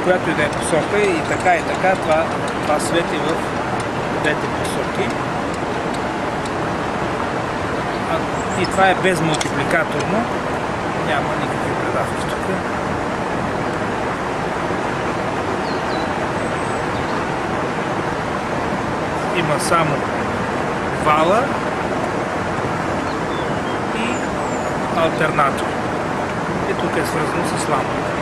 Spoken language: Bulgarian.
която и да е посока, и така, това свети в двете посоки. И това е без мултипликаторно, няма никакви предавки тук. Има само вала и алтернатор. И тук е свързано с лампата.